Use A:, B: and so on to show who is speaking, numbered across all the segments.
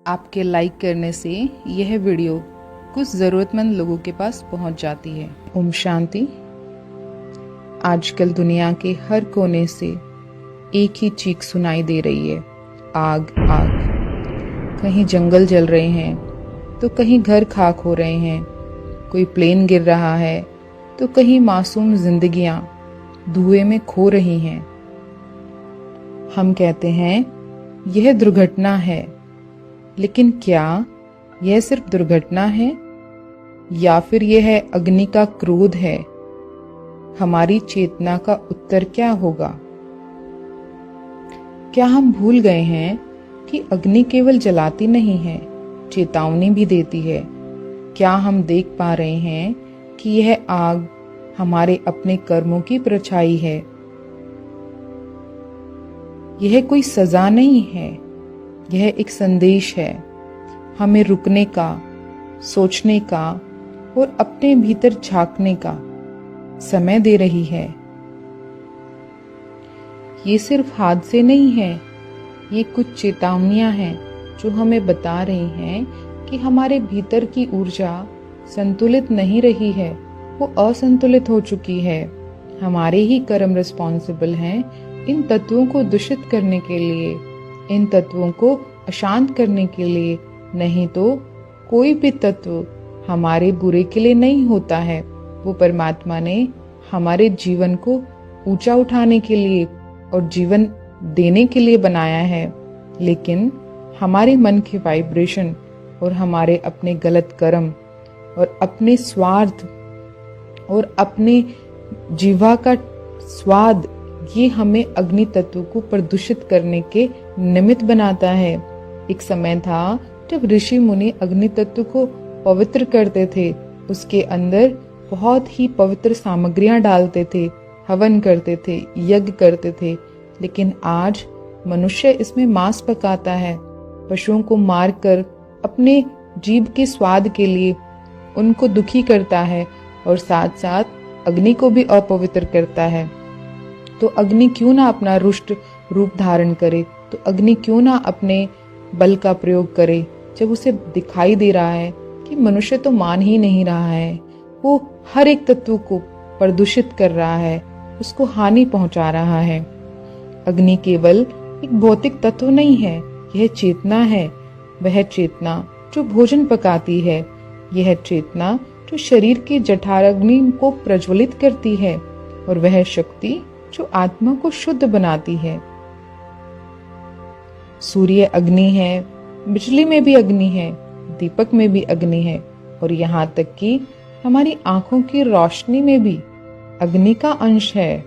A: आपके लाइक करने से यह वीडियो कुछ ज़रूरतमंद लोगों के पास पहुंच जाती है। ओम शांति। आजकल दुनिया के हर कोने से एक ही चीख सुनाई दे रही है, आग आग। कहीं जंगल जल रहे हैं तो कहीं घर खाक हो रहे हैं, कोई प्लेन गिर रहा है तो कहीं मासूम जिंदगियां धुएं में खो रही हैं। हम कहते हैं यह दुर्घटना है, लेकिन क्या यह सिर्फ दुर्घटना है या फिर यह अग्नि का क्रोध है? हमारी चेतना का उत्तर क्या होगा? क्या हम भूल गए हैं कि अग्नि केवल जलाती नहीं है, चेतावनी भी देती है? क्या हम देख पा रहे हैं कि यह आग हमारे अपने कर्मों की परछाई है? यह कोई सजा नहीं है, यह एक संदेश है, हमें रुकने का, सोचने का और अपने भीतर झांकने का समय दे रही है। ये सिर्फ हादसे नहीं है, ये कुछ चेतावनियां हैं जो हमें बता रही हैं कि हमारे भीतर की ऊर्जा संतुलित नहीं रही है, वो असंतुलित हो चुकी है। हमारे ही कर्म रिस्पॉन्सिबल हैं इन तत्वों को दूषित करने के लिए, इन तत्वों को अशांत करने के लिए। नहीं तो कोई भी तत्व हमारे बुरे के लिए नहीं होता है, वो परमात्मा ने हमारे जीवन को ऊंचा उठाने के लिए और जीवन देने के लिए बनाया है। लेकिन हमारे मन के वाइब्रेशन और हमारे अपने गलत कर्म और अपने स्वार्थ और अपने जीवा का स्वाद, ये हमें अग्नि तत्व को प्रदूषित करने के निमित्त बनाता है। एक समय था जब ऋषि मुनि अग्नि तत्व को पवित्र करते थे, उसके अंदर बहुत ही पवित्र सामग्रियां डालते थे, हवन करते थे, यज्ञ करते थे। लेकिन आज मनुष्य इसमें मांस पकाता है, पशुओं को मारकर अपने जीभ के स्वाद के लिए उनको दुखी करता है और साथ साथ अग्नि को भी अपवित्र करता है। तो अग्नि क्यों ना अपना रुष्ट रूप धारण करे? तो अग्नि क्यों ना अपने बल का प्रयोग करे? जब उसे दिखाई दे रहा है कि मनुष्य तो मान ही नहीं रहा है, वो हर एक तत्व को प्रदूषित कर रहा है, उसको हानि पहुंचा रहा है। अग्नि केवल एक भौतिक तत्व नहीं है, यह चेतना है। वह चेतना जो भोजन पकाती है, यह चेतना जो शरीर के जठराग्नि को प्रज्वलित करती है, और वह शक्ति जो आत्मा को शुद्ध बनाती है। सूर्य अग्नि है, बिजली में भी अग्नि है, दीपक में भी अग्नि है, और यहाँ तक कि हमारी आंखों की रोशनी में भी अग्नि का अंश है।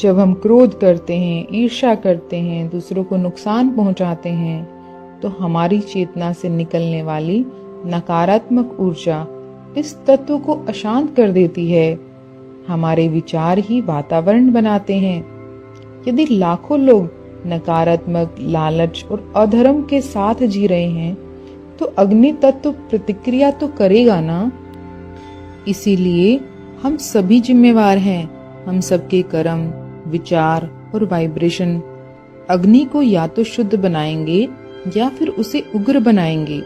A: जब हम क्रोध करते हैं, ईर्ष्या करते हैं, दूसरों को नुकसान पहुंचाते हैं, तो हमारी चेतना से निकलने वाली नकारात्मक ऊर्जा इस तत्व को अशांत कर देती है। हमारे विचार ही वातावरण बनाते हैं। यदि लाखों लोग नकारात्मक, लालच और अधर्म के साथ जी रहे हैं, तो अग्नि तत्व प्रतिक्रिया तो करेगा ना। इसीलिए हम सभी जिम्मेवार हैं। हम सबके कर्म, विचार और वाइब्रेशन अग्नि को या तो शुद्ध बनाएंगे या फिर उसे उग्र बनाएंगे।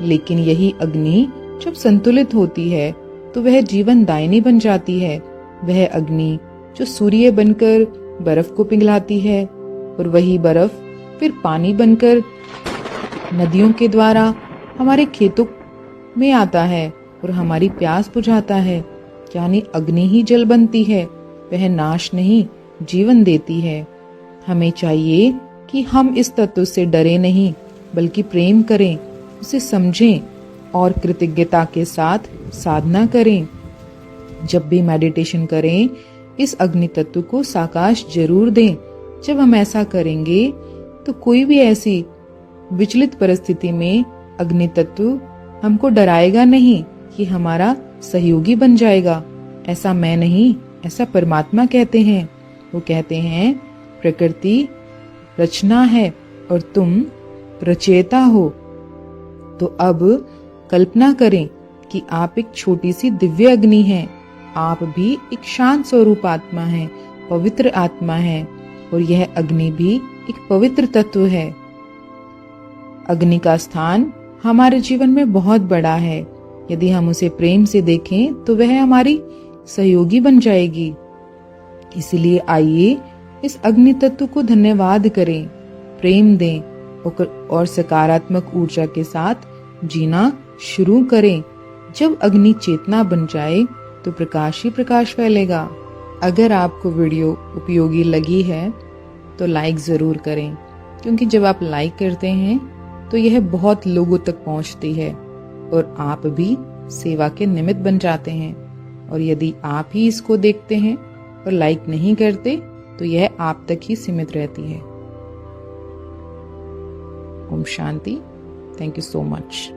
A: लेकिन यही अग्नि जब संतुलित होती है तो वह जीवन दायिनी बन जाती है। वह अग्नि जो सूर्य बनकर बर्फ को पिघलाती है, और वही बर्फ फिर पानी बनकर नदियों के द्वारा हमारे खेतों में आता है और हमारी प्यास बुझाता है। यानी अग्नि ही जल बनती है, वह नाश नहीं, जीवन देती है। हमें चाहिए कि हम इस तत्व से डरे नहीं, बल्कि प्रेम करें, उसे समझें और कृतज्ञता के साथ साधना करें। जब भी मेडिटेशन करें, इस अग्नि तत्व को साकाश जरूर दें। जब हम ऐसा करेंगे तो कोई भी ऐसी विचलित परिस्थिति में अग्नि तत्व हमको डराएगा नहीं, कि हमारा सहयोगी बन जाएगा। ऐसा मैं नहीं, ऐसा परमात्मा कहते हैं। वो कहते हैं प्रकृति रचना है और तुम रचयिता हो। तो अब कल्पना करें कि आप एक छोटी सी दिव्य अग्नि हैं। आप भी एक शांत स्वरूप आत्मा हैं, पवित्र आत्मा है, और यह अग्नि भी एक पवित्र तत्व है। अग्नि का स्थान हमारे जीवन में बहुत बड़ा है। यदि हम उसे प्रेम से देखें तो वह हमारी सहयोगी बन जाएगी। इसलिए आइए इस अग्नि तत्व को धन्यवाद करें, प्रेम दें और सकारात्मक ऊर्जा के साथ जीना शुरू करें। जब अग्नि चेतना बन जाए तो प्रकाश ही प्रकाश फैलेगा। अगर आपको वीडियो उपयोगी लगी है तो लाइक जरूर करें, क्योंकि जब आप लाइक करते हैं तो यह बहुत लोगों तक पहुंचती है और आप भी सेवा के निमित्त बन जाते हैं। और यदि आप ही इसको देखते हैं और लाइक नहीं करते तो यह आप तक ही सीमित रहती है। ओम शांति। Thank you so much.